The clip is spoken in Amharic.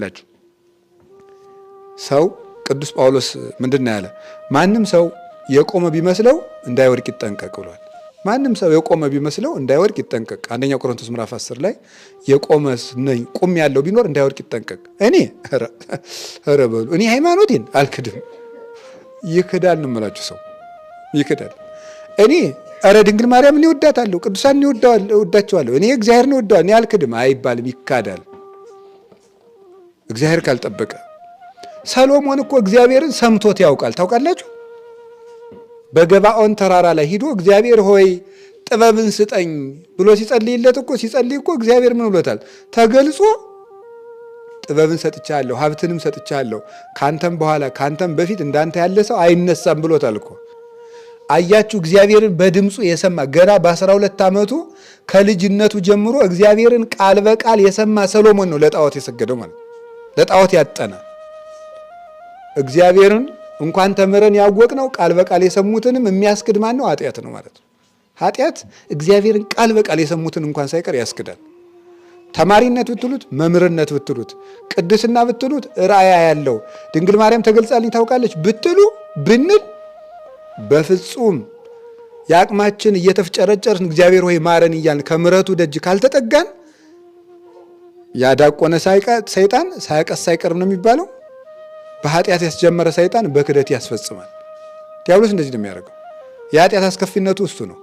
ይውላችሁ ሰው ቅዱስ ጳውሎስ ምንድነው ያለ? ማንም ሰው የቆመ ቢመስለው እንዳይወድቅ ይጠንቀቅ ብሏል። ማንም ሰው የቆመ ቢመስለው እንዳይወድቅ ይጠንቀቅ። አንደኛ ቆሮንቶስ ምዕራፍ 10 ላይ የቆመ ነኝ ቁም ያለው ቢኖር እንዳይወድቅ ይጠንቀቅ። እኔ ኧረ በሉ እኔ ሃይማኖቴን አልክድም። ይክዳል ነው የምላችሁ። ሰው ይክዳል። እኔ ኧረ ድንግል ማርያም እኔ እወዳታለሁ፣ ቅዱሳን እኔ እወዳቸዋለሁ፣ እኔ እግዚአብሔርን እወዳለሁ፣ እኔ አልክድም አይባልም። ይካዳል እግዚአብሔር ካልጠበቀ። ሰሎሞን እኮ እግዚአብሔርን ሰምቶት ያውቃል። ታውቃላችሁ? በገባኦን ተራራ ላይ ሂዶ እግዚአብሔር ሆይ ጥበብን ስጠኝ ብሎ ሲጸልይለት እኮ ሲጸልይ እኮ እግዚአብሔር ምን ብሎታል? ተገልጾ ጥበብን ሰጥቻለሁ፣ ሀብትንም ሰጥቻለሁ፣ ካንተም በኋላ ካንተም በፊት እንዳንተ ያለ ሰው አይነሳም ብሎታል እኮ። አያችሁ፣ እግዚአብሔርን በድምፁ የሰማ ገና በ12 ዓመቱ ከልጅነቱ ጀምሮ እግዚአብሔርን ቃል በቃል የሰማ ሰሎሞን ነው ለጣዖት የሰገደው ማለት ለጣዖት ያጠነ። እግዚአብሔርን እንኳን ተምረን ያወቅነው ቃል በቃል የሰሙትንም የሚያስክድ ማን ነው? ኃጢአት ነው ማለት ነው። ኃጢአት እግዚአብሔርን ቃል በቃል የሰሙትን እንኳን ሳይቀር ያስክዳል። ተማሪነት ብትሉት፣ መምህርነት ብትሉት፣ ቅድስና ብትሉት፣ ራእያ ያለው ድንግል ማርያም ተገልጻልኝ ታውቃለች ብትሉ ብንል በፍጹም የአቅማችን እየተፍጨረጨርን እግዚአብሔር ሆይ ማረን እያልን ከምሕረቱ ደጅ ካልተጠጋን ያዳቆነ ሰይጣን ሳያቀስ አይቀርም ነው የሚባለው። በኃጢአት ያስጀመረ ሰይጣን በክደት ያስፈጽማል። ዲያብሎስ እንደዚህ ነው የሚያደርገው። የኃጢአት አስከፊነቱ እሱ ነው።